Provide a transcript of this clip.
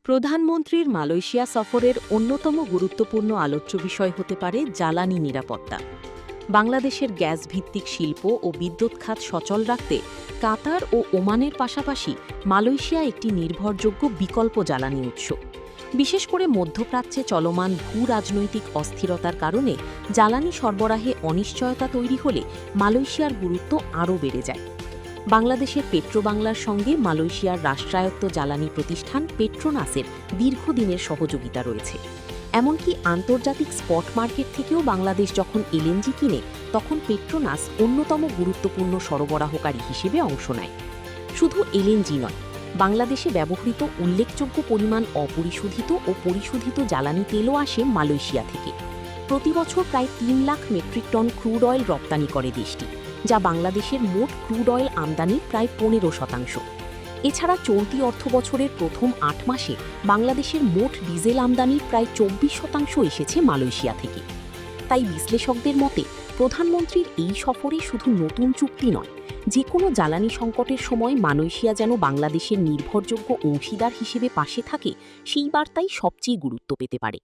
প্রধানমন্ত্রীর মালয়েশিয়া সফরের অন্যতম গুরুত্বপূর্ণ আলোচ্য বিষয় হতে পারে জ্বালানি নিরাপত্তা। বাংলাদেশের গ্যাস ভিত্তিক শিল্প ও বিদ্যুৎ খাত সচল রাখতে কাতার ও ওমানের পাশাপাশি মালয়েশিয়া একটি নির্ভরযোগ্য বিকল্প জ্বালানি উৎস। বিশেষ করে মধ্যপ্রাচ্যে চলমান ভূ রাজনৈতিক অস্থিরতার কারণে জ্বালানি সরবরাহে অনিশ্চয়তা তৈরি হলে মালয়েশিয়ার গুরুত্ব আরও বেড়ে যায়। বাংলাদেশের পেট্রোবাংলার সঙ্গে মালয়েশিয়ার রাষ্ট্রায়ত্ত জ্বালানি প্রতিষ্ঠান পেট্রোনাসের দীর্ঘদিনের সহযোগিতা রয়েছে। এমনকি আন্তর্জাতিক স্পট মার্কেট থেকেও বাংলাদেশ যখন এলএনজি কিনে, তখন পেট্রোনাস অন্যতম গুরুত্বপূর্ণ সরবরাহকারী হিসেবে অংশ নেয়। শুধু এলএনজি নয়, বাংলাদেশে ব্যবহৃত উল্লেখযোগ্য পরিমাণ অপরিশোধিত ও পরিশোধিত জ্বালানি তেলও আসে মালয়েশিয়া থেকে। প্রতিবছর প্রায় ৩ lakh metric ton crude oil রপ্তানি করে দেশটি, যা বাংলাদেশের মোট ক্রুড অয়েল আমদানির প্রায় ১৫%। এছাড়া চলতি অর্থবছরের প্রথম ৮ মাসে বাংলাদেশের মোট ডিজেল আমদানির প্রায় ২৪% এসেছে মালয়েশিয়া থেকে। তাই বিশ্লেষকদের মতে প্রধানমন্ত্রীর এই সফরে শুধু নতুন চুক্তি নয়, যে কোনো জ্বালানি সংকটের সময় মালয়েশিয়া যেন বাংলাদেশের নির্ভরযোগ্য অংশীদার হিসেবে পাশে থাকে, সেই বার্তাই সবচেয়ে গুরুত্ব পেতে পারে।